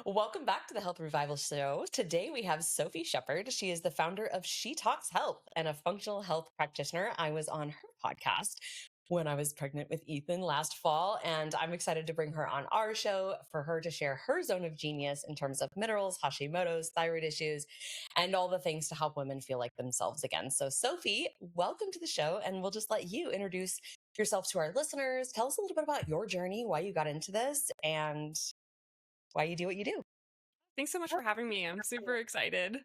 Welcome back to the Health Revival Show. Today we have Sophie Shepherd. She is the founder of She Talks Health and a functional health practitioner. I was on her podcast when I was pregnant with Ethan last fall, and I'm excited to bring her on our show for her to share her zone of genius in terms of minerals, Hashimoto's, thyroid issues, and all the things to help women feel like themselves again. So, Sophie, welcome to the show, and we'll just let you introduce yourself to our listeners. Tell us a little bit about your journey, why you got into this, and why you do what you do. Thanks so much for having me. I'm super excited.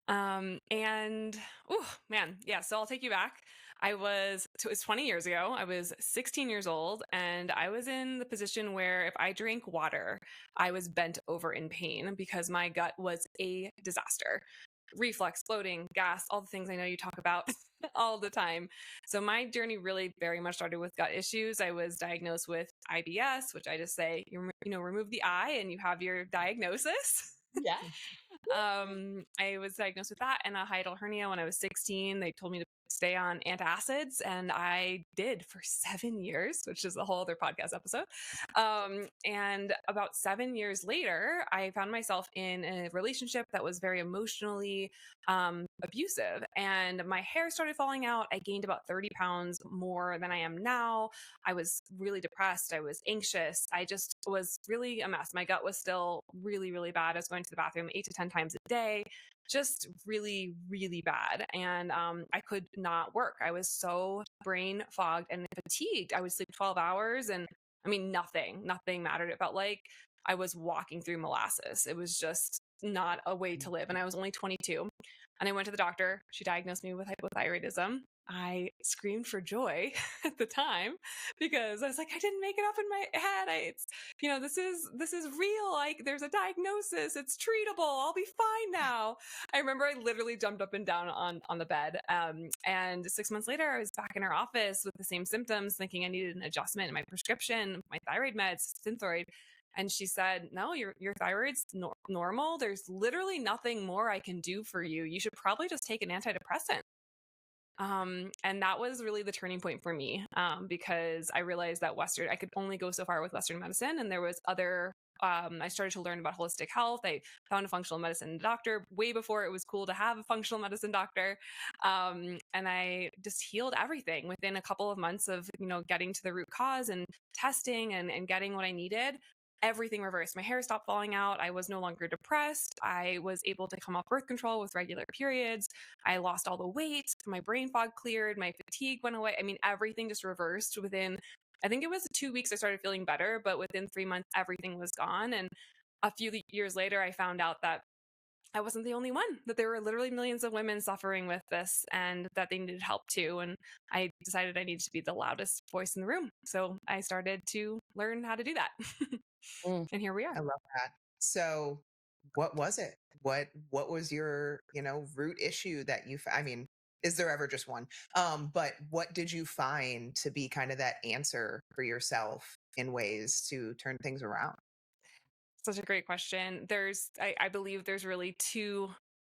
And oh man, yeah. So I'll take you back. It was 20 years ago. I was 16 years old, and I was in the position where if I drank water, I was bent over in pain because my gut was a disaster. Reflux, bloating, gas, all the things I know you talk about all the time. So my journey really very much started with gut issues. I was diagnosed with IBS, which I just say, remove the I and you have your diagnosis. Yeah. I was diagnosed with that and a hiatal hernia when I was 16. They told me to stay on antacids, and I did for 7 years, which is a whole other podcast episode. And about 7 years later, I found myself in a relationship that was very emotionally abusive, and my hair started falling out. I gained about 30 pounds more than I am now. I was really depressed. I was anxious. I just was really a mess. My gut was still really, really bad. I was going to the bathroom 8 to 10 times a day, just really, really bad. And I could not work. I was so brain fogged and fatigued. I would sleep 12 hours and nothing mattered. It felt like I was walking through molasses. It was just not a way to live. And I was only 22. And I went to the doctor. She diagnosed me with hypothyroidism. I screamed for joy at the time because I was like, I didn't make it up in my head. This is real. Like, there's a diagnosis. It's treatable. I'll be fine now. I remember I literally jumped up and down on the bed. And 6 months later, I was back in her office with the same symptoms, thinking I needed an adjustment in my prescription, my thyroid meds, Synthroid. And she said, no, your thyroid's normal. There's literally nothing more I can do for you. You should probably just take an antidepressant. And that was really the turning point for me, because I realized that I could only go so far with Western medicine. And there was I started to learn about holistic health. I found a functional medicine doctor way before it was cool to have a functional medicine doctor. And I just healed everything within a couple of months of, getting to the root cause and testing and getting what I needed. Everything reversed. My hair stopped falling out. I was no longer depressed. I was able to come off birth control with regular periods. I lost all the weight. My brain fog cleared. My fatigue went away. Everything just reversed within, I think it was 2 weeks I started feeling better, but within 3 months, everything was gone. And a few years later, I found out that I wasn't the only one, that there were literally millions of women suffering with this and that they needed help too. And I decided I needed to be the loudest voice in the room. So I started to learn how to do that. Mm. And here we are. I love that. So what was it? What was your, root issue that is there ever just one? But what did you find to be kind of that answer for yourself in ways to turn things around? Such a great question. I believe there's really two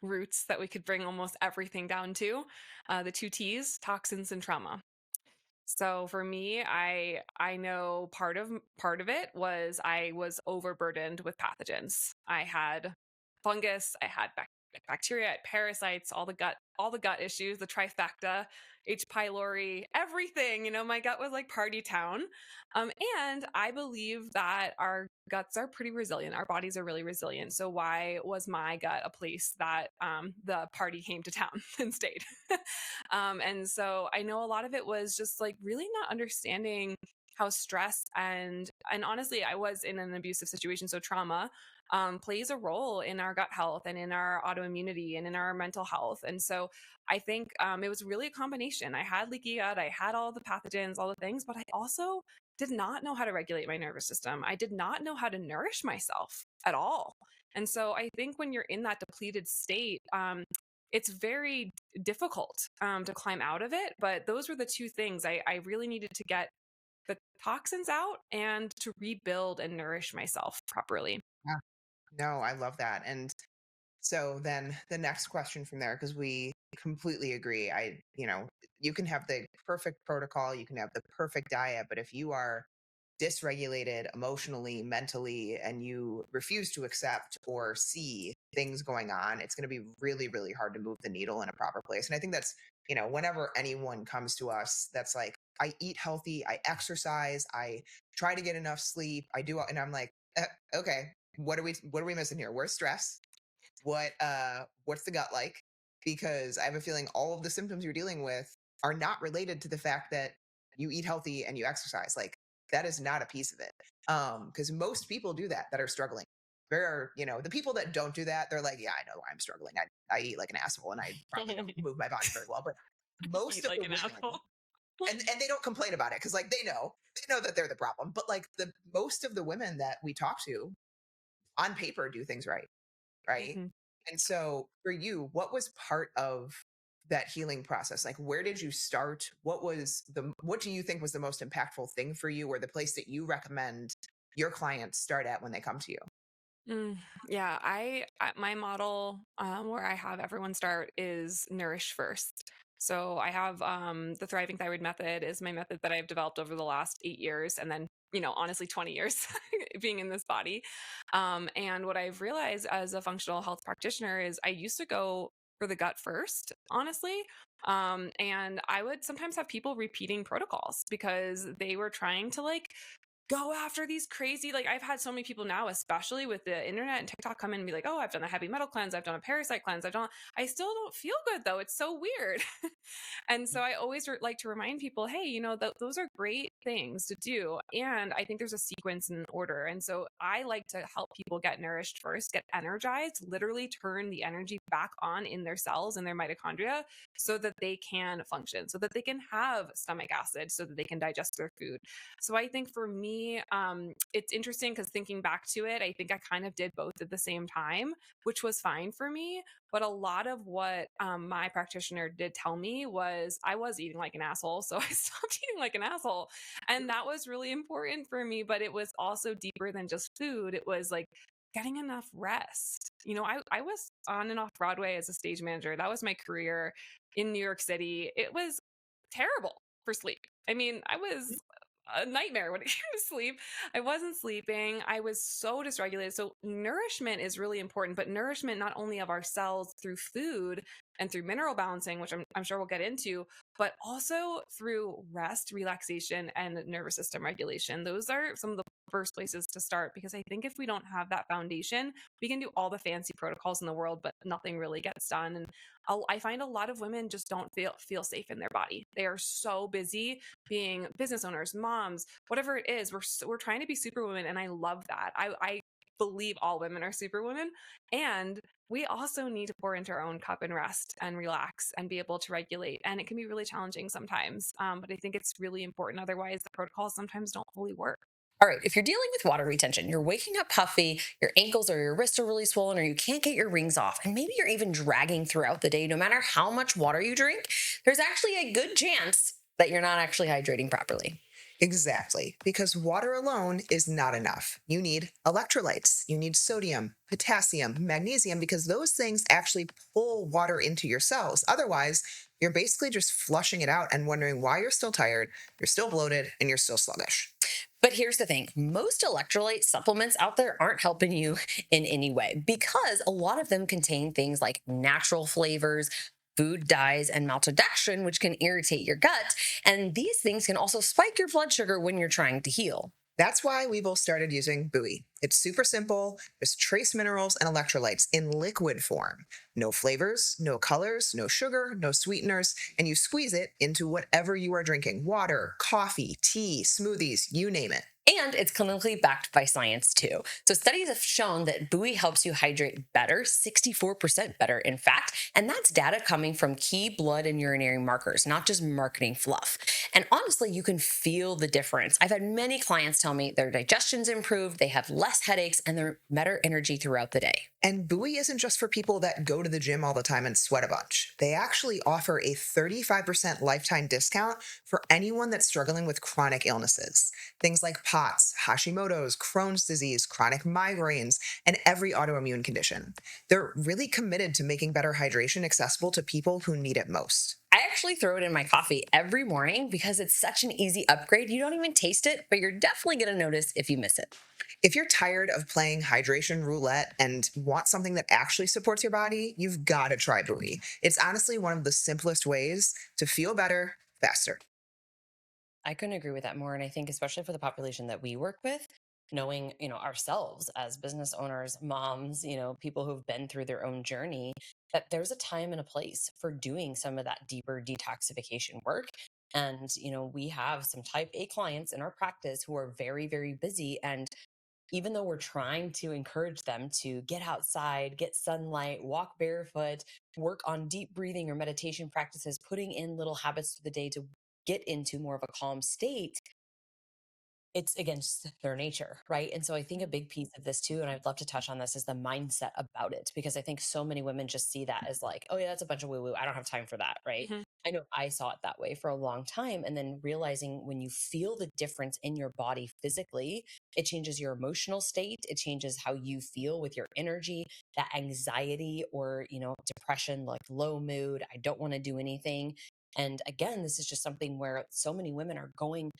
roots that we could bring almost everything down to. The two T's, toxins and trauma. So for me, I know part of it was I was overburdened with pathogens. I had fungus, I had bacteria, I had parasites, all the gut issues, the trifecta, H. pylori, everything. My gut was like party town. And I believe that our guts are pretty resilient. Our bodies are really resilient. So why was my gut a place that the party came to town and stayed? And so I know a lot of it was just like really not understanding how stress and honestly, I was in an abusive situation. So trauma plays a role in our gut health and in our autoimmunity and in our mental health. And so I think it was really a combination. I had leaky gut, I had all the pathogens, all the things, but I also did not know how to regulate my nervous system. I did not know how to nourish myself at all. And so I think when you're in that depleted state, it's very difficult to climb out of it. But those were the two things I really needed to get the toxins out and to rebuild and nourish myself properly. Yeah. No, I love that. And so then the next question from there, because we completely agree. You can have the perfect protocol, you can have the perfect diet, but if you are dysregulated emotionally, mentally, and you refuse to accept or see things going on, it's going to be really, really hard to move the needle in a proper place. And I think that's, whenever anyone comes to us that's like, I eat healthy, I exercise, I try to get enough sleep, I do, and I'm like, okay, what are we missing here? Where's stress? What's the gut like? Because I have a feeling all of the symptoms you're dealing with are not related to the fact that you eat healthy and you exercise. Like, that is not a piece of it. Because most people do that are struggling. There are, the people that don't do that, they're like, yeah, I know I'm struggling. I eat like an asshole and I probably don't move my body very well. But most Eat of like the an women, asshole. and they don't complain about it because like they know that they're the problem. But like the most of the women that we talk to on paper do things right. Right. Mhm. And so for you, what was part of that healing process? Like, where did you start? What do you think was the most impactful thing for you, or the place that you recommend your clients start at when they come to you? Yeah, my model where I have everyone start is Nourish first. So I have the Thriving Thyroid method is my method that I've developed over the last 8 years, and then honestly 20 years being in this body. And what I've realized as a functional health practitioner is I used to go for the gut first, honestly. And I would sometimes have people repeating protocols because they were trying to like go after these crazy, like I've had so many people now, especially with the internet and TikTok, come in and be like, oh, I've done a heavy metal cleanse, I've done a parasite cleanse, I still don't feel good though, it's so weird. And so I always like to remind people, hey, those are great things to do, and I think there's a sequence and order. And so I like to help people get nourished first, get energized, literally turn the energy back on in their cells and their mitochondria so that they can function, so that they can have stomach acid, so that they can digest their food. So I think for me, it's interesting because thinking back to it, I think I kind of did both at the same time, which was fine for me. But a lot of what my practitioner did tell me was I was eating like an asshole. So I stopped eating like an asshole. And that was really important for me. But it was also deeper than just food. It was like getting enough rest. I was on and off Broadway as a stage manager. That was my career in New York City. It was terrible for sleep. I mean, I was a nightmare when it came to sleep. I wasn't sleeping. I was so dysregulated. So nourishment is really important, but nourishment not only of our cells through food and through mineral balancing, which I'm sure we'll get into, but also through rest, relaxation, and nervous system regulation. Those are some of the first places to start, because I think if we don't have that foundation, we can do all the fancy protocols in the world, but nothing really gets done. And I find a lot of women just don't feel safe in their body. They are so busy being business owners, moms, whatever it is. We're trying to be superwomen, and I love that. I believe all women are superwomen, and we also need to pour into our own cup and rest and relax and be able to regulate. And it can be really challenging sometimes, but I think it's really important. Otherwise, the protocols sometimes don't fully work. All right, if you're dealing with water retention, you're waking up puffy, your ankles or your wrists are really swollen, or you can't get your rings off, and maybe you're even dragging throughout the day, no matter how much water you drink, there's actually a good chance that you're not actually hydrating properly. Exactly, because water alone is not enough. You need electrolytes, you need sodium, potassium, magnesium, because those things actually pull water into your cells. Otherwise, you're basically just flushing it out and wondering why you're still tired, you're still bloated, and you're still sluggish. But here's the thing, most electrolyte supplements out there aren't helping you in any way, because a lot of them contain things like natural flavors, food dyes, and maltodextrin, which can irritate your gut. And these things can also spike your blood sugar when you're trying to heal. That's why we both started using Buoy. It's super simple, just trace minerals and electrolytes in liquid form. No flavors, no colors, no sugar, no sweeteners, and you squeeze it into whatever you are drinking: water, coffee, tea, smoothies, you name it. And it's clinically backed by science too. So studies have shown that Buoy helps you hydrate better, 64% better, in fact. And that's data coming from key blood and urinary markers, not just marketing fluff. And honestly, you can feel the difference. I've had many clients tell me their digestion's improved, they have less headaches, and they're better energy throughout the day. And Buoy isn't just for people that go to the gym all the time and sweat a bunch. They actually offer a 35% lifetime discount for anyone that's struggling with chronic illnesses. Things like POTS, Hashimoto's, Crohn's disease, chronic migraines, and every autoimmune condition. They're really committed to making better hydration accessible to people who need it most. I actually throw it in my coffee every morning because it's such an easy upgrade. You don't even taste it, but you're definitely going to notice if you miss it. If you're tired of playing hydration roulette and want something that actually supports your body, you've got to try Buoy. It's honestly one of the simplest ways to feel better faster. I couldn't agree with that more. And I think, especially for the population that we work with, knowing, ourselves as business owners, moms, people who've been through their own journey, that there's a time and a place for doing some of that deeper detoxification work. And, we have some type A clients in our practice who are very, very busy. And even though we're trying to encourage them to get outside, get sunlight, walk barefoot, work on deep breathing or meditation practices, putting in little habits through the day to get into more of a calm state, it's against their nature, right? And so I think a big piece of this too, and I'd love to touch on this, is the mindset about it, because I think so many women just see that as like, oh yeah, that's a bunch of woo woo. I don't have time for that, right? Mhm. I know I saw it that way for a long time. And then realizing when you feel the difference in your body physically, it changes your emotional state. It changes how you feel with your energy, that anxiety or, depression, like low mood. I don't want to do anything. And again, this is just something where so many women are going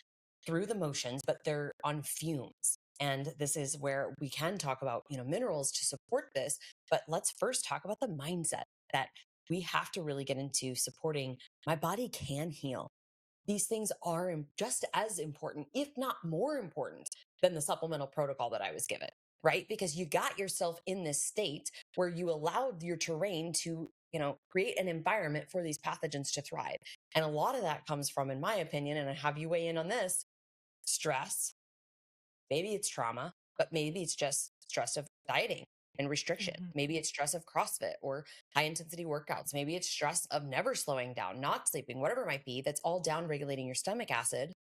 through the motions, but they're on fumes. And this is where we can talk about, minerals to support this. But let's first talk about the mindset that we have to really get into supporting. My body can heal. These things are just as important, if not more important, than the supplemental protocol that I was given, right? Because you got yourself in this state where you allowed your terrain to, create an environment for these pathogens to thrive. And a lot of that comes from, in my opinion, and I have you weigh in on this, stress. Maybe it's trauma, but maybe it's just stress of dieting and restriction. Mhm. Maybe it's stress of CrossFit or high intensity workouts. Maybe it's stress of never slowing down, not sleeping, whatever it might be. That's all down regulating your stomach acid.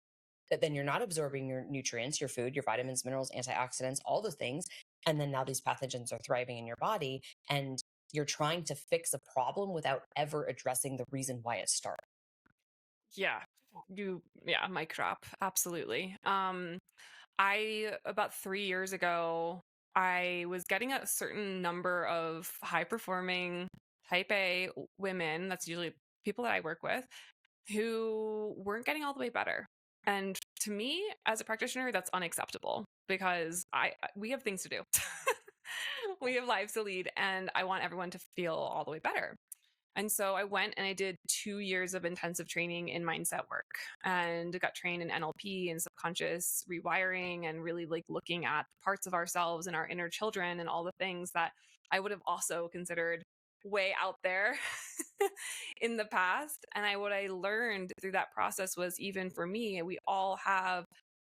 That then you're not absorbing your nutrients, your food, your vitamins, minerals, antioxidants, all the things. And then now these pathogens are thriving in your body, and you're trying to fix a problem without ever addressing the reason why it started. Yeah. Yeah, mic drop. Absolutely. I about 3 years ago, I was getting a certain number of high performing type A women, that's usually people that I work with, who weren't getting all the way better. And to me, as a practitioner, that's unacceptable because we have things to do. We have lives to lead, and I want everyone to feel all the way better. And so I went and I did 2 years of intensive training in mindset work and got trained in NLP and subconscious rewiring and really like looking at parts of ourselves and our inner children and all the things that I would have also considered way out there in the past. And what I learned through that process was, even for me, we all have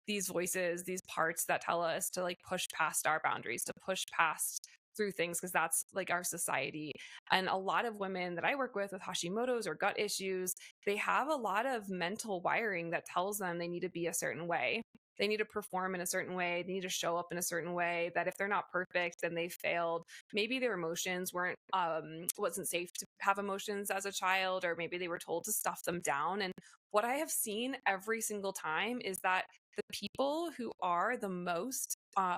these voices, these parts that tell us to like push past our boundaries, to push past through things, because that's like our society. And a lot of women that I work with Hashimoto's or gut issues, they have a lot of mental wiring that tells them they need to be a certain way. They need to perform in a certain way. They need to show up in a certain way, that if they're not perfect, then they failed. Maybe their emotions wasn't safe to have emotions as a child, or maybe they were told to stuff them down. And what I have seen every single time is that the people who are the most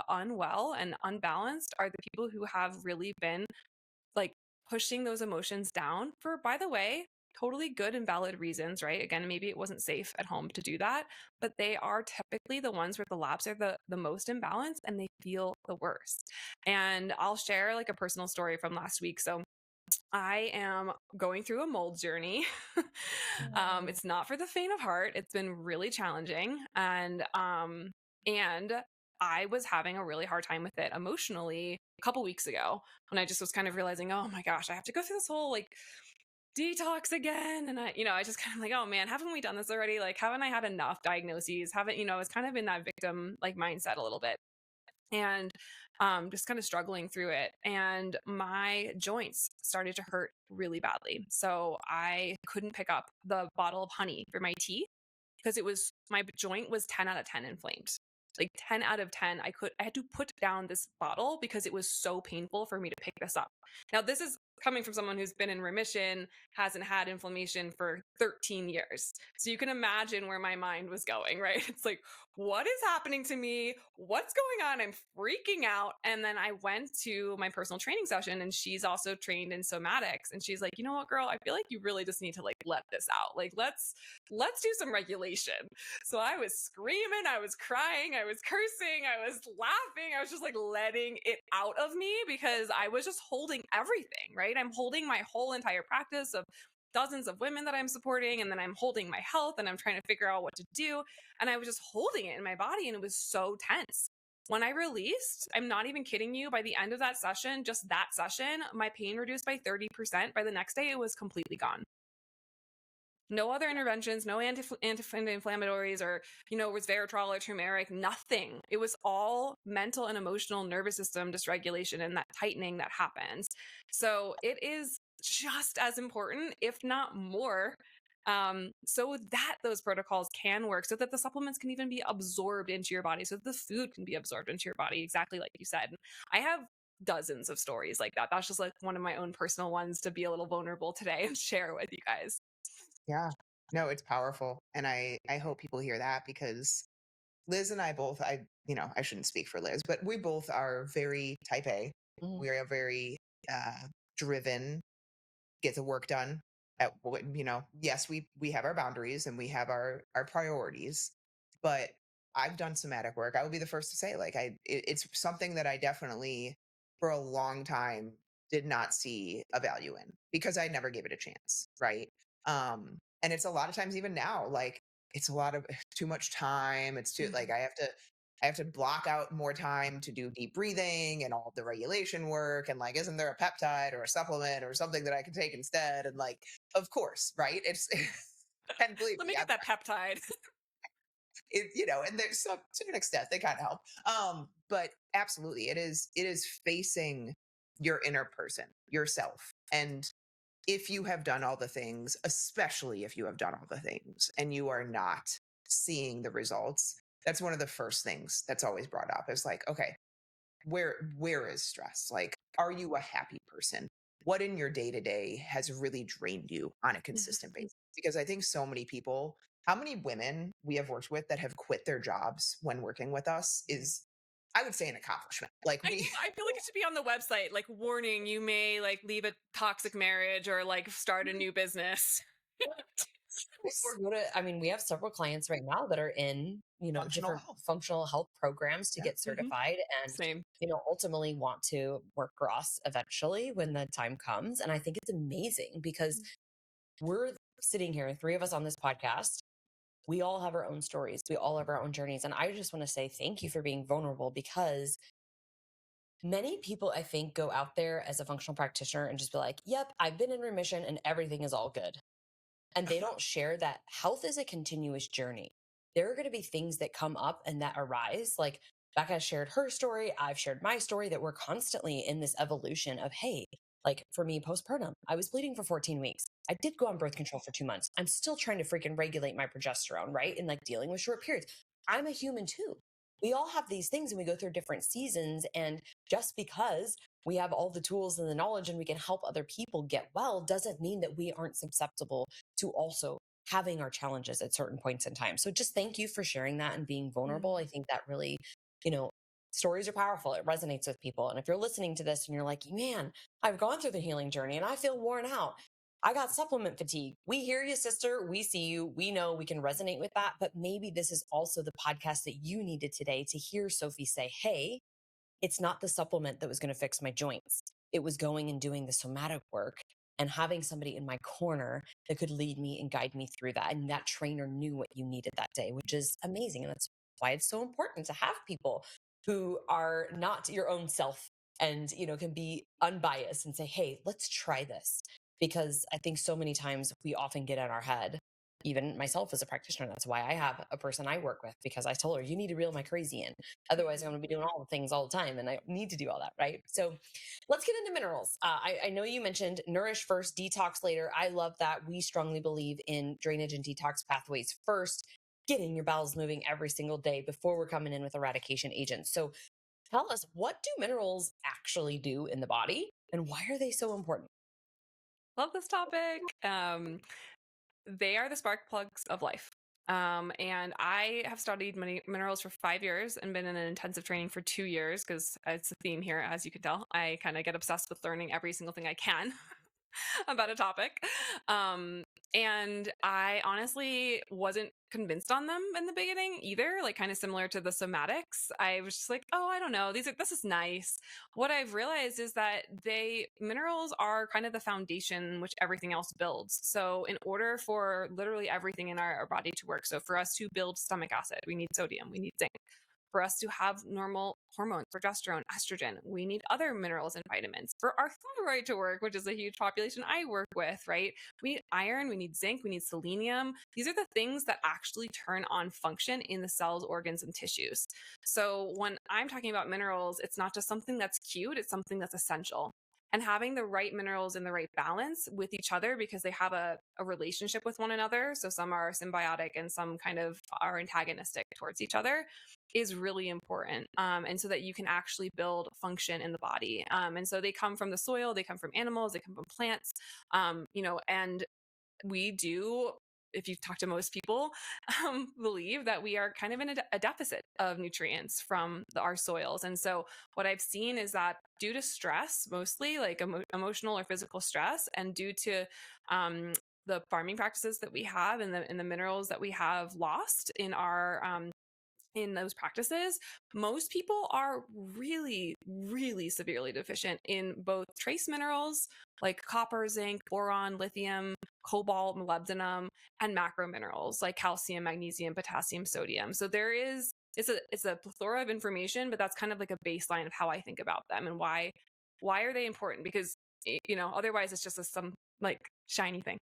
unwell and unbalanced are the people who have really been like pushing those emotions down for, by the way, totally good and valid reasons, right? Again, maybe it wasn't safe at home to do that, but they are typically the ones where the labs are the most imbalanced and they feel the worst. And I'll share like a personal story from last week. So I am going through a mold journey. It's not for the faint of heart. It's been really challenging, and I was having a really hard time with it emotionally a couple weeks ago, when I just was kind of realizing, oh my gosh, I have to go through this whole like detox again. And I just kind of like, oh man, haven't we done this already? Like, haven't I had enough diagnoses? Haven't, I was kind of in that victim like mindset a little bit, and just kind of struggling through it. And my joints started to hurt really badly. So I couldn't pick up the bottle of honey for my tea because my joint was 10 out of 10 inflamed. Like 10 out of 10, I had to put down this bottle because it was so painful for me to pick this up. Now, this is coming from someone who's been in remission, hasn't had inflammation for 13 years. So you can imagine where my mind was going, right? It's like, what is happening to me? What's going on? I'm freaking out. And then I went to my personal training session, and she's also trained in somatics. And she's like, you know what, girl, I feel like you really just need to like let this out. Like, let's do some regulation. So I was screaming, I was crying, I was cursing, I was laughing. I was just like letting it out of me because I was just holding everything, right? I'm holding my whole entire practice of dozens of women that I'm supporting, and then I'm holding my health and I'm trying to figure out what to do. And I was just holding it in my body, and it was so tense. When I released, I'm not even kidding you, by the end of that session, just that session, my pain reduced by 30%. By the next day, it was completely gone. No other interventions, no anti-inflammatories or, resveratrol or turmeric, nothing. It was all mental and emotional nervous system dysregulation and that tightening that happens. So it is just as important, if not more, so that those protocols can work, so that the supplements can even be absorbed into your body, so that the food can be absorbed into your body, exactly like you said. I have dozens of stories like that. That's just like one of my own personal ones to be a little vulnerable today and share with you guys. Yeah. No, it's powerful. And I hope people hear that, because Liz and I both, I shouldn't speak for Liz, but we both are very type A. Mhm. We are very driven, get the work done. Yes, we have our boundaries and we have our priorities, but I've done somatic work. I will be the first to say, like, it's something that I definitely for a long time did not see a value in, because I never gave it a chance, right? And it's a lot of times, even now, like, it's a lot of too much time. It's too, like, I have to block out more time to do deep breathing and all the regulation work. And like, isn't there a peptide or a supplement or something that I can take instead? And like, of course, right? It's, and believe Let me, me get that peptide. and there's some, to an extent, they kind of help. But absolutely, it is facing your inner person, yourself. And if you have done all the things, especially if you have done all the things and you are not seeing the results, that's one of the first things that's always brought up, is like, okay, where is stress? Like, are you a happy person? What in your day to day has really drained you on a consistent Mhm. basis? Because I think so many people, how many women we have worked with that have quit their jobs when working with us is, I would say, an accomplishment. Like, I know. I feel like it should be on the website, like, warning, you may like leave a toxic marriage or like start a new business. Or go to, I mean, we have several clients right now that are in, functional different health. functional health programs to Yeah. get Mhm. certified and, Same. ultimately want to work for us eventually when the time comes. And I think it's amazing because we're sitting here, three of us on this podcast. We all have our own stories. We all have our own journeys. And I just want to say thank you for being vulnerable, because many people, I think, go out there as a functional practitioner and just be like, yep, I've been in remission and everything is all good. And they don't share that health is a continuous journey. There are going to be things that come up and that arise. Like Becca shared her story, I've shared my story, that we're constantly in this evolution of, hey, like for me, postpartum, I was bleeding for 14 weeks. I did go on birth control for 2 months. I'm still trying to freaking regulate my progesterone, right? And like dealing with short periods. I'm a human too. We all have these things and we go through different seasons. And just because we have all the tools and the knowledge and we can help other people get well doesn't mean that we aren't susceptible to also having our challenges at certain points in time. So just thank you for sharing that and being vulnerable. I think that really, you know, stories are powerful. It resonates with people. And if you're listening to this and you're like, man, I've gone through the healing journey and I feel worn out, I got supplement fatigue. We hear you, sister. We see you. We know we can resonate with that. But maybe this is also the podcast that you needed today to hear Sophie say, hey, it's not the supplement that was going to fix my joints. It was going and doing the somatic work and having somebody in my corner that could lead me and guide me through that. And that trainer knew what you needed that day, which is amazing. And that's why it's so important to have people who are not your own self and, can be unbiased and say, hey, let's try this. Because I think so many times we often get in our head, even myself as a practitioner. That's why I have a person I work with, because I told her, you need to reel my crazy in. Otherwise, I'm going to be doing all the things all the time. And I need to do all that. Right. So let's get into minerals. I know you mentioned Nourish first, Detox later. I love that. We strongly believe in drainage and detox pathways first, getting your bowels moving every single day before we're coming in with eradication agents. So tell us, what do minerals actually do in the body and why are they so important? Love this topic. They are the spark plugs of life. And I have studied minerals for 5 years and been in an intensive training for 2 years because it's a theme here, as you can tell. I kind of get obsessed with learning every single thing I can about a topic. Um, and I honestly wasn't convinced on them in the beginning either, like kind of similar to the somatics. I was just like, oh, I don't know. This is nice. What I've realized is that minerals are kind of the foundation which everything else builds. So in order for literally everything in our body to work, so for us to build stomach acid, we need sodium, we need zinc. For us to have normal hormones, progesterone, estrogen, we need other minerals and vitamins. For our thyroid to work, which is a huge population I work with, right? We need iron, we need zinc, we need selenium. These are the things that actually turn on function in the cells, organs, and tissues. So when I'm talking about minerals, it's not just something that's cute, it's something that's essential. And having the right minerals in the right balance with each other because they have a relationship with one another. So some are symbiotic and some kind of are antagonistic towards each other is really important. And so that you can actually build function in the body. And so they come from the soil, they come from animals, they come from plants, and we do, if you talk to most people, believe that we are kind of in a deficit of nutrients from our soils. And so what I've seen is that due to stress, mostly like emotional or physical stress, and due to the farming practices that we have and the minerals that we have lost in those practices, most people are really, really severely deficient in both trace minerals like copper, zinc, boron, lithium, cobalt, molybdenum, and macro minerals like calcium, magnesium, potassium, sodium. So it's a plethora of information, but that's kind of like a baseline of how I think about them and why are they important? Because otherwise it's just some like shiny thing.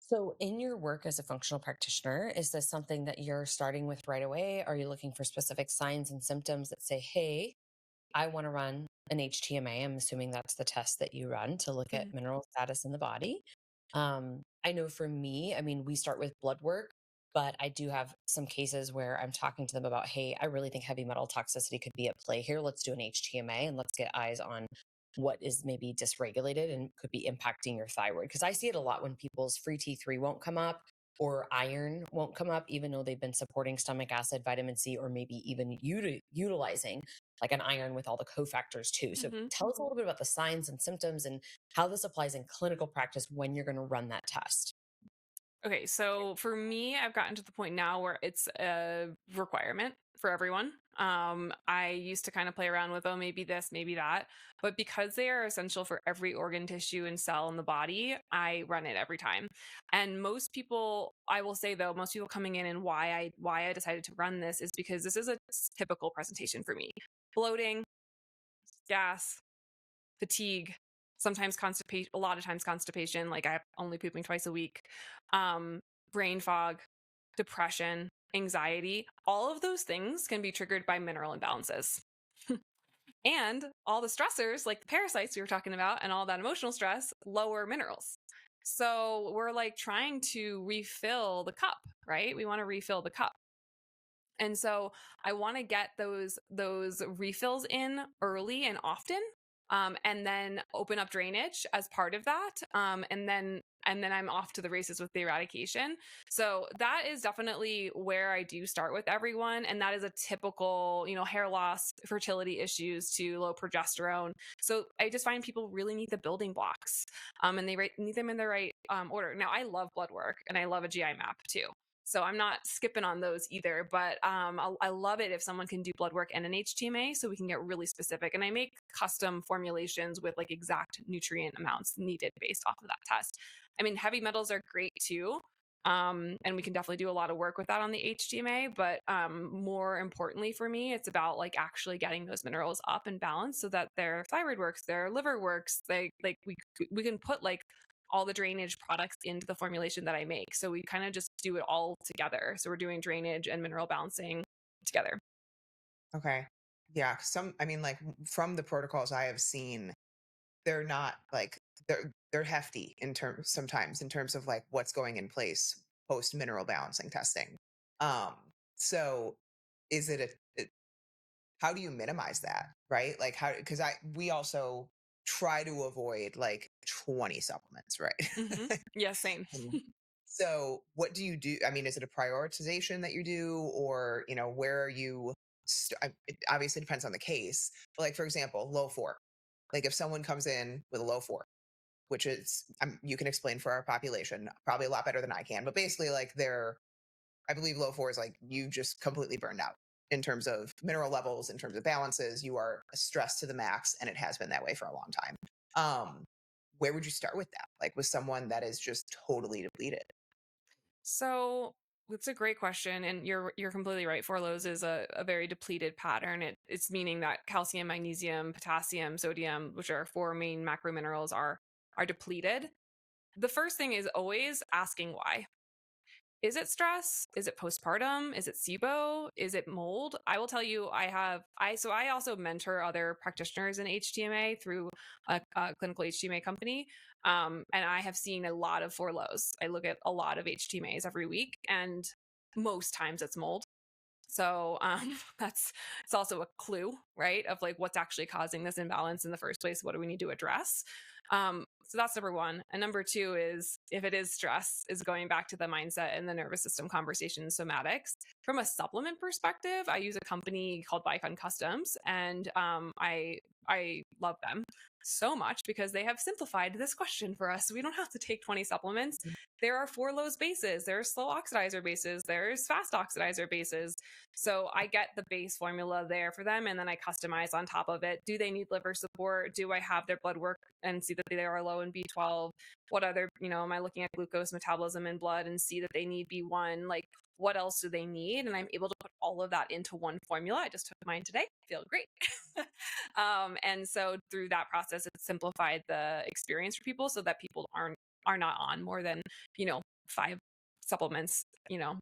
So, in your work as a functional practitioner, is this something that you're starting with right away? Are you looking for specific signs and symptoms that say, hey, I want to run an HTMA? I'm assuming that's the test that you run to look at Mhm. mineral status in the body. I know for me, I mean, we start with blood work, but I do have some cases where I'm talking to them about, hey, I really think heavy metal toxicity could be at play here. Let's do an HTMA and let's get eyes on what is maybe dysregulated and could be impacting your thyroid. Because I see it a lot when people's free T3 won't come up or iron won't come up, even though they've been supporting stomach acid, vitamin C, or maybe even utilizing like an iron with all the cofactors too. So Mhm. tell us a little bit about the signs and symptoms and how this applies in clinical practice when you're going to run that test. Okay, so for me, I've gotten to the point now where it's a requirement for everyone. I used to kind of play around with, oh, maybe this, maybe that. But because they are essential for every organ, tissue, and cell in the body, I run it every time. And most people, I will say though, most people coming in and why I decided to run this is because this is a typical presentation for me. Bloating, gas, fatigue, sometimes constipation, a lot of times constipation, like I'm only pooping twice a week, um, brain fog, depression, anxiety, all of those things can be triggered by mineral imbalances. And all the stressors, like the parasites we were talking about, and all that emotional stress, lower minerals. So we're like trying to refill the cup, right? We want to refill the cup. And so I want to get those refills in early and often, and then open up drainage as part of that, and then I'm off to the races with the eradication. So that is definitely where I do start with everyone, and that is a typical, hair loss, fertility issues to low progesterone. So I just find people really need the building blocks, and they need them in the right order. Now I love blood work and I love a GI map too. So I'm not skipping on those either, but I love it if someone can do blood work and an HTMA so we can get really specific. And I make custom formulations with like exact nutrient amounts needed based off of that test. I mean, heavy metals are great too. And we can definitely do a lot of work with that on the HTMA, but more importantly for me, it's about like actually getting those minerals up and balanced so that their thyroid works, their liver works. We can put like all the drainage products into the formulation that I make. So we kind of just do it all together. So we're doing drainage and mineral balancing together. Okay. Yeah. I mean, like from the protocols I have seen, they're not like they're hefty in terms sometimes in terms of like what's going in place post mineral balancing testing. Um, so is it how do you minimize that? Right. Like how, because we also try to avoid like 20 supplements, right? Yeah, same. Um, so what do you do? I mean, is it a prioritization that you do, or, where are you? It obviously depends on the case, but like, for example, low four. Like if someone comes in with a low four, which is, you can explain for our population probably a lot better than I can, but basically like I believe low four is like you just completely burned out in terms of mineral levels, in terms of balances. You are stressed to the max, and it has been that way for a long time. Um, where would you start with that? Like with someone that is just totally depleted? So it's a great question, and you're completely right. Four lows is a very depleted pattern. It's meaning that calcium, magnesium, potassium, sodium, which are four main macro minerals, are depleted. The first thing is always asking why. Is it stress? Is it postpartum? Is it SIBO? Is it mold? I will tell you, I also mentor other practitioners in HTMA through a clinical HTMA company. And I have seen a lot of four lows. I look at a lot of HTMAs every week, and most times it's mold. So that's it's also a clue, right? Of like what's actually causing this imbalance in the first place. What do we need to address? So that's number one. And number two is if it is stress, is going back to the mindset and the nervous system conversation, somatics. From a supplement perspective, I use a company called Vicon Customs, and I love them so much because they have simplified this question for us. So we don't have to take 20 supplements. There are four lows bases, there's slow oxidizer bases, there's fast oxidizer bases. So I get the base formula there for them, and then I customize on top of it. Do they need liver support? Do I have their blood work and see that they are low in B12? What other, am I looking at glucose metabolism in blood and see that they need B1? Like, what else do they need? And I'm able to put all of that into one formula. I just took mine today. Feel great. And so through that process, it simplified the experience for people so that people are not on more than, five supplements,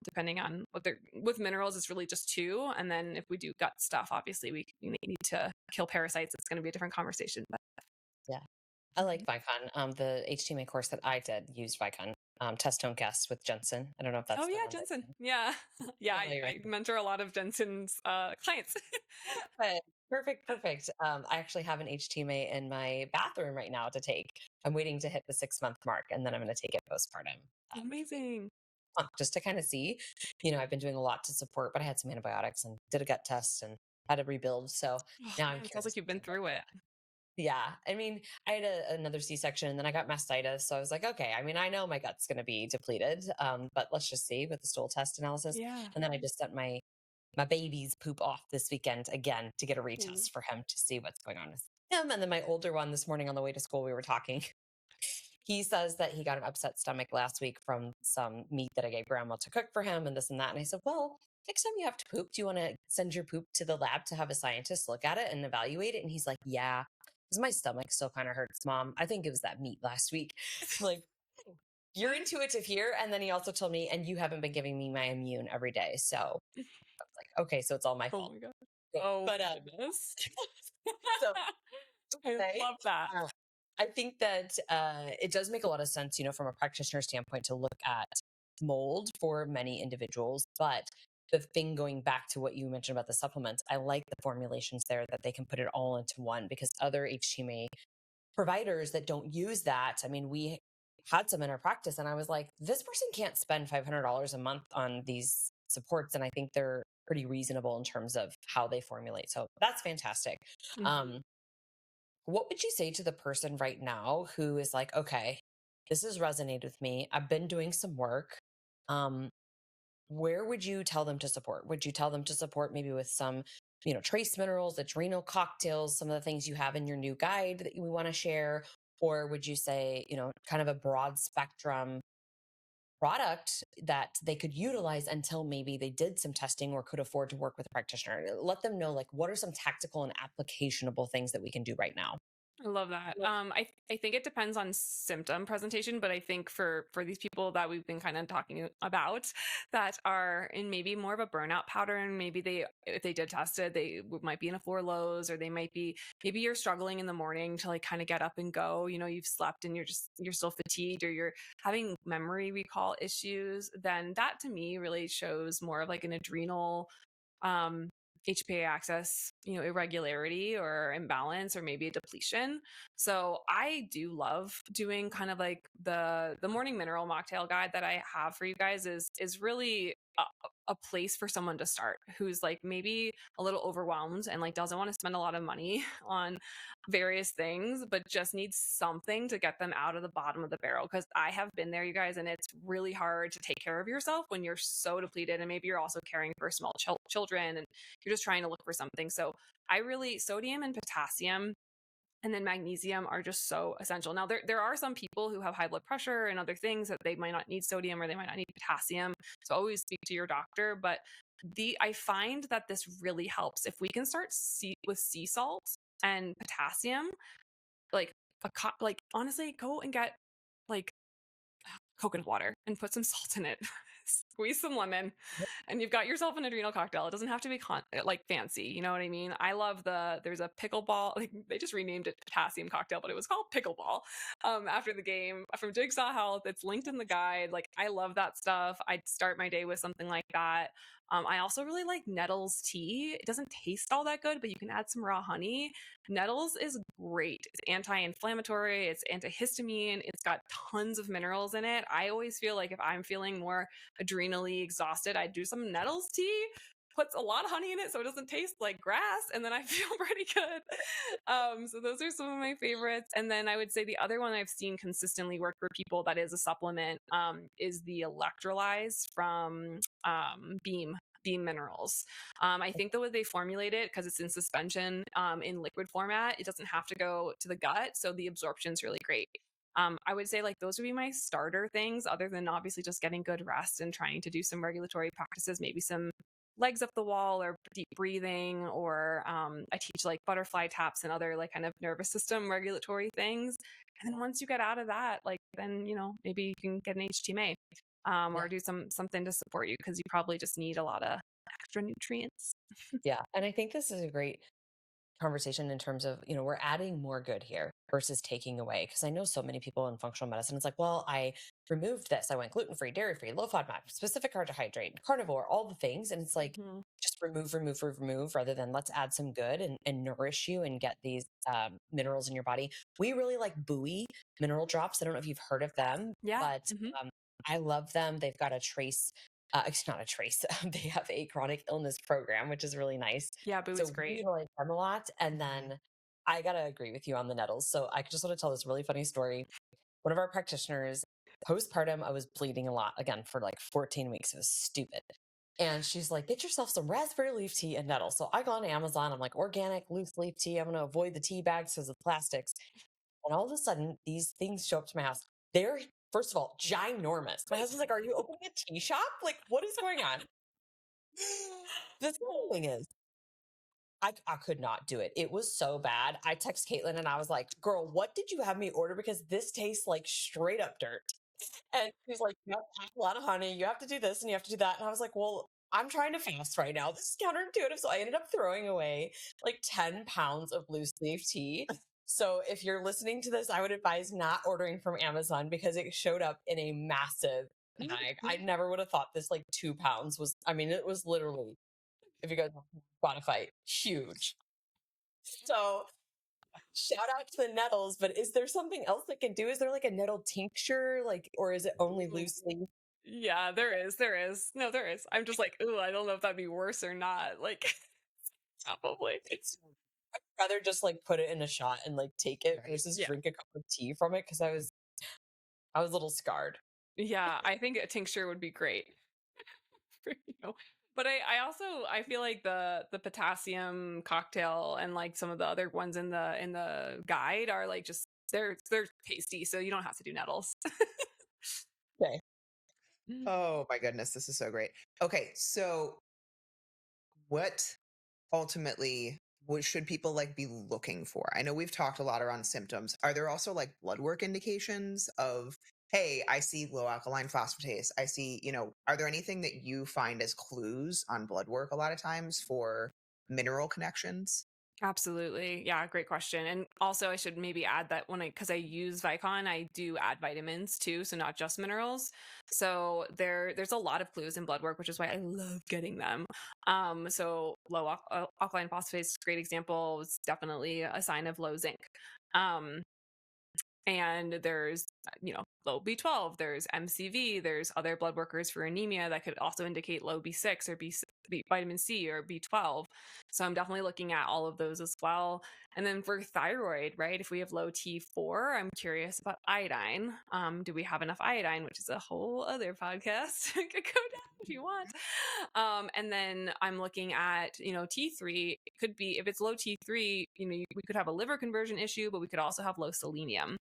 depending on what they're with minerals, it's really just two. And then if we do gut stuff, obviously we need to kill parasites. It's going to be a different conversation. But Yeah. I like Vicon. The HTMA course that I did used Vicon. Test Tone Guest with Jensen. I don't know if that's oh the yeah, one that Jensen. Yeah. Yeah. familiar with. I mentor a lot of Jensen's clients. But perfect. I actually have an HTMA in my bathroom right now to take. I'm waiting to hit the 6-month mark, and then I'm going to take it postpartum. Amazing. Just to kind of see, I've been doing a lot to support, but I had some antibiotics and did a gut test and had to rebuild. So Oh, now I'm man, it sounds curious. like you've been through it. Yeah. I mean, I had another C-section and then I got mastitis. So I was like, okay, I mean, I know my gut's going to be depleted, but let's just see with the stool test analysis. Yeah. And then I just sent my baby's poop off this weekend again to get a Ooh. retest for him to see what's going on with him. And then my older one this morning on the way to school, we were talking. He says that he got an upset stomach last week from some meat that I gave grandma to cook for him and this and that. And I said, well, next time you have to poop, do you want to send your poop to the lab to have a scientist look at it and evaluate it? And he's like, yeah, because my stomach still kind of hurts, Mom. I think it was that meat last week. I'm like, you're intuitive here. And then he also told me, and you haven't been giving me my immune every day. So I was like, okay, so it's all my Oh fault. my god. Yeah. Oh But my goodness. so I say, love that. I think that it does make a lot of sense, from a practitioner standpoint to look at mold for many individuals. But the thing going back to what you mentioned about the supplements, I like the formulations there that they can put it all into one because other HTMA providers that don't use that, I mean, we had some in our practice and I was like, this person can't spend $500 a month on these supports. And I think they're pretty reasonable in terms of how they formulate. So that's fantastic. Mhm. What would you say to the person right now who is like, okay, this has resonated with me. I've been doing some work. Um, where would you tell them to support? Would you tell them to support maybe with some, trace minerals, adrenal cocktails, some of the things you have in your new guide that we want to share? Or would you say, kind of a broad spectrum product that they could utilize until maybe they did some testing or could afford to work with a practitioner? Let them know, like, what are some tactical and applicationable things that we can do right now? I love that. I think it depends on symptom presentation, but I think for these people that we've been kind of talking about that are in maybe more of a burnout pattern, maybe if they did test it, might be in a four lows, or they might be maybe you're struggling in the morning to like kind of get up and go. You've slept and you're still fatigued, or you're having memory recall issues. Then that to me really shows more of like an adrenal HPA axis, irregularity or imbalance or maybe a depletion. So I do love doing kind of like the morning mineral mocktail guide that I have for you guys is really a place for someone to start who's like maybe a little overwhelmed and like doesn't want to spend a lot of money on various things, but just needs something to get them out of the bottom of the barrel. Because I have been there, you guys, and it's really hard to take care of yourself when you're so depleted. And maybe you're also caring for small children and you're just trying to look for something. So I really, sodium and potassium and then magnesium are just so essential. Now, there are some people who have high blood pressure and other things that they might not need sodium or they might not need potassium. So always speak to your doctor. But I find that this really helps if we can start with sea salt and potassium, like like honestly, go and get like coconut water and put some salt in it. Squeeze some lemon, and you've got yourself an adrenal cocktail. It doesn't have to be like fancy. You know what I mean? I love there's a pickleball. Like they just renamed it potassium cocktail, but it was called pickleball after the game from Jigsaw Health. It's linked in the guide. Like I love that stuff. I'd start my day with something like that. I also really like nettles tea. It doesn't taste all that good, but you can add some raw honey. Nettles is great. It's anti-inflammatory. It's antihistamine. It's got tons of minerals in it. I always feel like if I'm feeling more adrenally exhausted, I do some nettles tea, puts a lot of honey in it so it doesn't taste like grass, and then I feel pretty good. So those are some of my favorites. And then I would say the other one I've seen consistently work for people that is a supplement is the electrolyze from Beam Minerals. I think the way they formulate it, because it's in suspension in liquid format, it doesn't have to go to the gut, so the absorption is really great. I would say like those would be my starter things, other than obviously just getting good rest and trying to do some regulatory practices, maybe some legs up the wall or deep breathing, or I teach like butterfly taps and other like kind of nervous system regulatory things. And then once you get out of that, like then maybe you can get an HTMA or do something to support you, because you probably just need a lot of extra nutrients. Yeah. And I think this is a great conversation in terms of, we're adding more good here versus taking away. Cause I know so many people in functional medicine, it's like, well, I removed this. I went gluten-free, dairy-free, low FODMAP, specific carbohydrate, carnivore, all the things. And it's like, Mm-hmm. just remove, rather than let's add some good and nourish you and get these minerals in your body. We really like buoy mineral drops. I don't know if you've heard of them, Yeah. but Mm-hmm. I love them. They've got a trace, it's not a trace. They have a chronic illness program, which is really nice. Yeah, Boo is So we great. utilize them a lot. And then I gotta agree with you on the nettles. So I just want to tell this really funny story. One of our practitioners, postpartum, I was bleeding a lot again for like 14 weeks. It was stupid. And she's like, get yourself some raspberry leaf tea and nettles. So I go on Amazon. I'm like, organic loose leaf tea. I'm going to avoid the tea bags because of plastics. And all of a sudden, these things show up to my house. They're, first of all, ginormous. My husband's like, are you opening a tea shop? Like, what is going on? The second thing is, I could not do it. It was so bad. I text Caitlin and I was like, girl, what did you have me order? Because this tastes like straight up dirt. And she's like, you have to add a lot of honey. You have to do this and you have to do that. And I was like, well, I'm trying to fast right now. This is counterintuitive. So I ended up throwing away like 10 pounds of loose leaf tea. So if you're listening to this, I would advise not ordering from Amazon because it showed up in a massive bag. I never would have thought this like 2 pounds was, I mean, it was literally, if you guys quantify, huge. So shout out to the nettles, but is there something else that can do? Is there like a nettle tincture, like, or is it only loose leaf? Yeah, there is. There is. No, there is. I'm just like, ooh, I don't know if that'd be worse or not. Like, probably. I'd rather just like put it in a shot and like take it versus Yeah. drink a cup of tea from it because I was a little scarred. Yeah, I think a tincture would be great. for But I feel like the potassium cocktail and like some of the other ones in the guide are like just they're tasty, so you don't have to do nettles. Okay. Oh my goodness, this is so great. Okay, so what ultimately what should people like be looking for? I know we've talked a lot around symptoms. Are there also like blood work indications of, hey, I see low alkaline phosphatase. I see, are there anything that you find as clues on blood work a lot of times for mineral connections? Absolutely. Yeah, great question. And also I should maybe add that because I use Vicon, I do add vitamins too, so not just minerals. So there's a lot of clues in blood work, which is why I love getting them. So low alkaline phosphates, great example, is definitely a sign of low zinc. Um, and there's low B12, there's MCV, there's other blood workers for anemia that could also indicate low B6 or vitamin C or B12. So I'm definitely looking at all of those as well. And then for thyroid, right, if we have low T4, I'm curious about iodine. Do we have enough iodine, which is a whole other podcast? Could go down if you want. And then I'm looking at, T3. It could be, if it's low T3, we could have a liver conversion issue, but we could also have low selenium.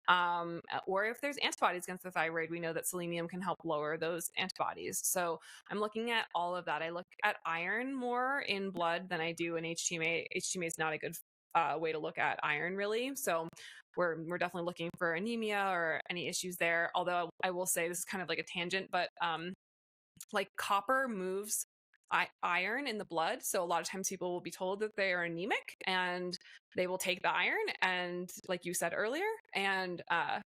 Or if there's antibodies against the thyroid, we know that selenium can help lower those antibodies. So I'm looking at all of that. I look at iron more in blood than I do in HTMA. HTMA is not a good way to look at iron, really. So we're definitely looking for anemia or any issues there. Although I will say, this is kind of like a tangent, but like copper moves iron in the blood. So a lot of times people will be told that they are anemic, and they will take the iron, and like you said earlier, and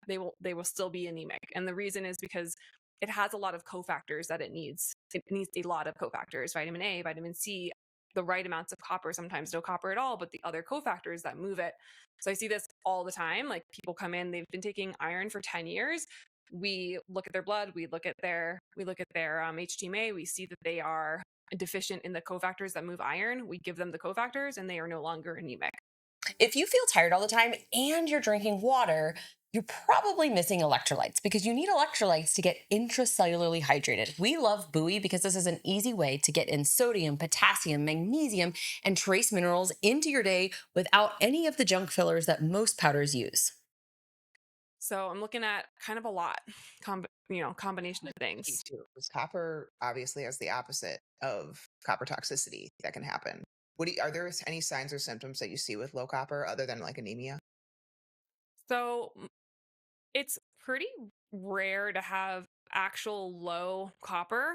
they will still be anemic. And the reason is because it has a lot of cofactors that it needs. It needs a lot of cofactors: vitamin A, vitamin C, the right amounts of copper, sometimes no copper at all, but the other cofactors that move it. So I see this all the time. Like, people come in, they've been taking iron for 10 years. We look at their blood, we look at their HTMA, we see that they are deficient in the cofactors that move iron. We give them the cofactors, and they are no longer anemic. If you feel tired all the time and you're drinking water, you're probably missing electrolytes, because you need electrolytes to get intracellularly hydrated. We love Buoy because this is an easy way to get in sodium, potassium, magnesium, and trace minerals into your day without any of the junk fillers that most powders use. So I'm looking at kind of a lot, combination of Key things. too, because copper obviously has the opposite of copper toxicity that can happen. Are there any signs or symptoms that you see with low copper other than like anemia? So it's pretty rare to have actual low copper.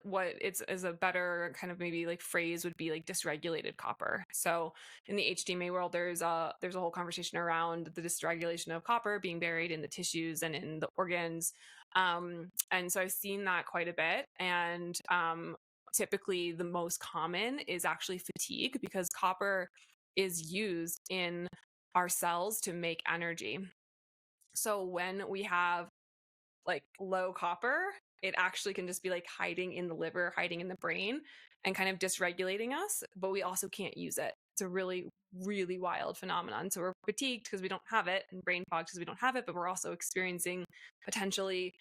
What it's is a better kind of maybe like phrase would be like dysregulated copper. So in the HTMA world, there's a whole conversation around the dysregulation of copper being buried in the tissues and in the organs. And so I've seen that quite a bit. And typically the most common is actually fatigue, because copper is used in our cells to make energy. So when we have like low copper, it actually can just be like hiding in the liver, hiding in the brain, and kind of dysregulating us, but we also can't use it. It's a really, really wild phenomenon. So we're fatigued because we don't have it, and brain fog because we don't have it, but we're also experiencing potentially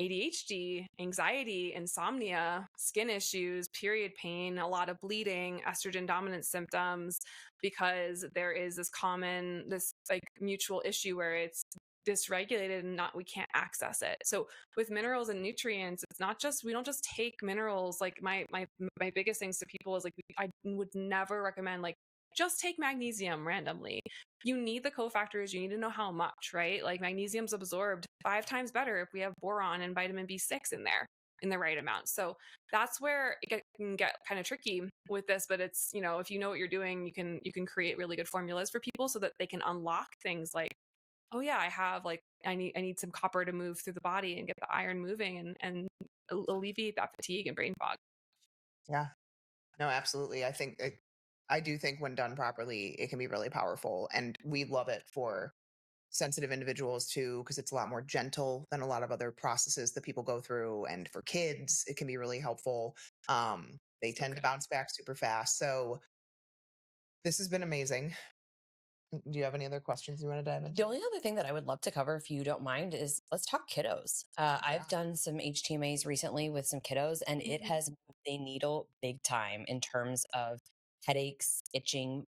ADHD, anxiety, insomnia, skin issues, period pain, a lot of bleeding, estrogen dominant symptoms, because there is this like mutual issue where it's dysregulated and not we can't access it. So with minerals and nutrients, it's not just, we don't just take minerals. Like my biggest things to people is like, I would never recommend like just take magnesium randomly. You need the cofactors, you need to know how much, right? Like magnesium's absorbed 5 times better if we have boron and vitamin B6 in there in the right amount. So that's where can get kind of tricky with this. But it's, if you know what you're doing, you can create really good formulas for people so that they can unlock things like, oh yeah, I need some copper to move through the body and get the iron moving, and alleviate that fatigue and brain fog. Yeah. No, absolutely. I do think when done properly, it can be really powerful. And we love it for sensitive individuals too, because it's a lot more gentle than a lot of other processes that people go through. And for kids, it can be really helpful. They So tend to good. bounce back super fast. So this has been amazing. Do you have any other questions you want to dive The into? only other thing that I would love to cover, if you don't mind, is let's talk kiddos. Yeah. I've done some HTMAs recently with some kiddos, and it Mhm. has moved the needle big time in terms of headaches, itching.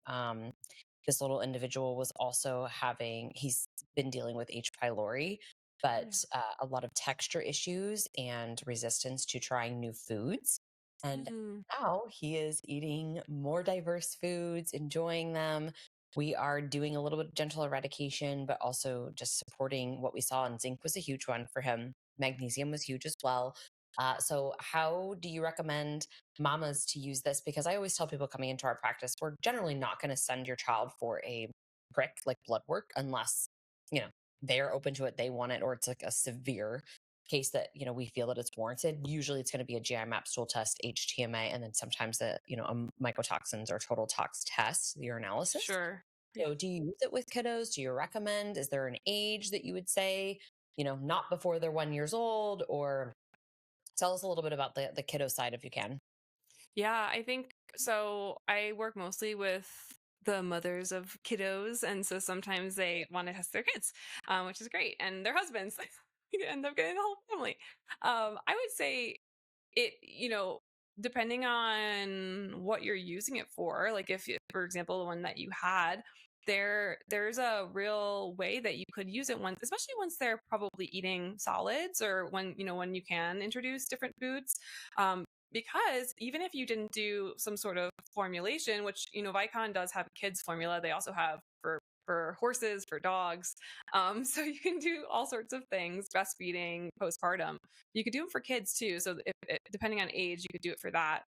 This little individual was also he's been dealing with H. pylori, Oh, yeah. but a lot of texture issues and resistance to trying new foods. And Mhm. now he is eating more diverse foods, enjoying them. We are doing a little bit of gentle eradication, but also just supporting what we saw. And zinc was a huge one for him. Magnesium was huge as well. So how do you recommend mamas to use this? Because I always tell people coming into our practice, we're generally not going to send your child for a prick like blood work unless, you know, they're open to it, they want it, or it's like a severe case that, you know, we feel that it's warranted. Usually it's going to be a GI map stool test, HTMA, and then sometimes a mycotoxins or total tox test, the urinalysis. Sure. Yeah. So do you use it with kiddos? Do you recommend? Is there an age that you would say, not before they're 1 years old? Or tell us a little bit about the kiddo side if you can. Yeah, I think so. I work mostly with the mothers of kiddos, and so sometimes they want to test their kids, which is great, and their husbands. You end up getting the whole family. I would say it, depending on what you're using it for, like if, for example, the one that you had, there's a real way that you could use it once, especially once they're probably eating solids or when you can introduce different foods. Because even if you didn't do some sort of formulation, which Vicon does have a kids formula, they also have for horses, for dogs. So you can do all sorts of things, breastfeeding, postpartum. You could do them for kids too. So depending on age, you could do it for that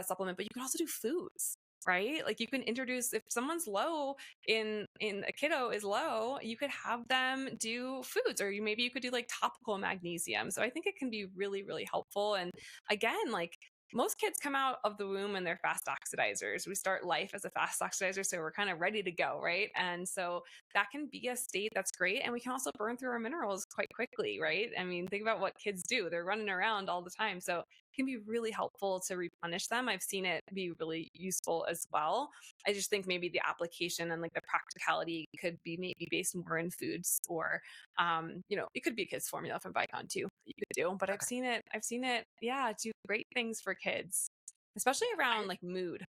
supplement. But you can also do foods, right? Like you can introduce, if someone's low in a kiddo is low, you could have them do foods, or maybe you could do like topical magnesium. So I think it can be really, really helpful. And again, like most kids come out of the womb and they're fast oxidizers. We start life as a fast oxidizer, so we're kind of ready to go, right? And so that can be a state that's great. And we can also burn through our minerals quite quickly, right? I mean, think about what kids do. They're running around all the time. So it can be really helpful to replenish them. I've seen it be really useful as well. I just think maybe the application and like the practicality could be maybe based more in foods, or it could be a kid's formula from Vicon too that you could do. But Okay. I've seen it, yeah, do great things for kids, especially around like mood.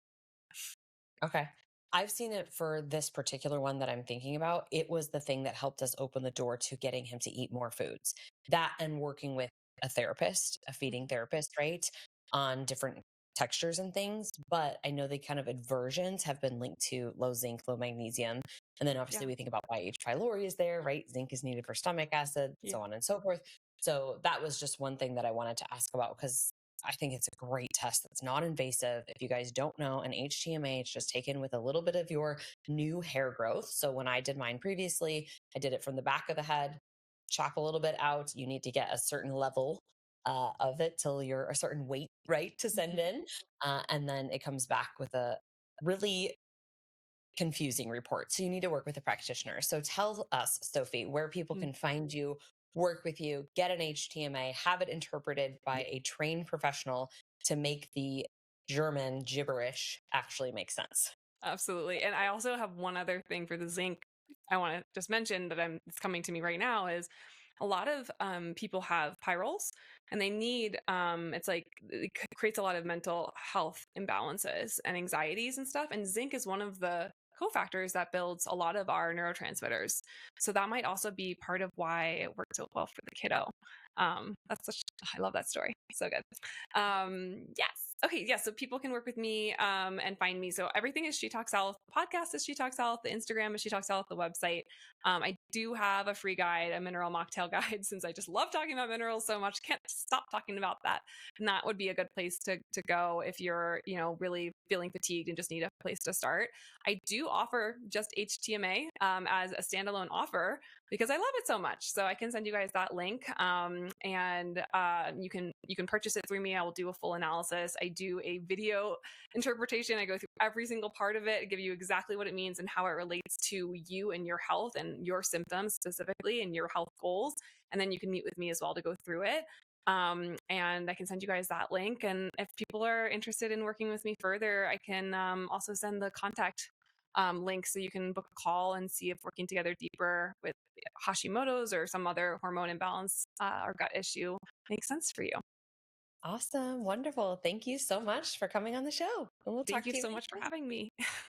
Okay. I've seen it for this particular one that I'm thinking about. It was the thing that helped us open the door to getting him to eat more foods. That and working with a therapist, a feeding therapist, right? On different textures and things. But I know the kind of aversions have been linked to low zinc, low magnesium. And then obviously Yeah. we think about why H. pylori is there, right? Zinc is needed for stomach acid, Yeah. so on and so forth. So that was just one thing that I wanted to ask about because I think it's a great test that's not invasive. If you guys don't know, an HTMA is just taken with a little bit of your new hair growth. So when I did mine previously, I did it from the back of the head, chop a little bit out. You need to get a certain level of it till you're a certain weight, right, to send in. And then it comes back with a really confusing report. So you need to work with a practitioner. So tell us, Sophie, where people can find you, work with you, get an HTMA, have it interpreted by a trained professional to make the German gibberish actually make sense. Absolutely. And I also have one other thing for the zinc I want to just mention that it's coming to me right now is a lot of people have pyrroles, and they need it's like creates a lot of mental health imbalances and anxieties and stuff. And zinc is one of the cofactors that builds a lot of our neurotransmitters. So that might also be part of why it worked so well for the kiddo. I love that story. So good. Yes. Okay. Yeah. So people can work with me and find me. So everything is She Talks Health. Podcast is She Talks Health. The Instagram is She Talks Health. The website. I do have a free guide, a mineral mocktail guide, since I just love talking about minerals so much. Can't stop talking about that. And that would be a good place to go if you're, really feeling fatigued and just need a place to start. I do offer just HTMA as a standalone offer because I love it so much. So I can send you guys that link, and you can purchase it through me. I will do a full analysis. I do a video interpretation. I go through every single part of it, give you exactly what it means and how it relates to you and your health and your symptoms specifically and your health goals. And then you can meet with me as well to go through it. And I can send you guys that link. And if people are interested in working with me further, I can also send the contact link so you can book a call and see if working together deeper with Hashimoto's or some other hormone imbalance or gut issue makes sense for you. Awesome. Wonderful. Thank you so much for coming on the show. And we'll talk Thank you to you so much for later. having me.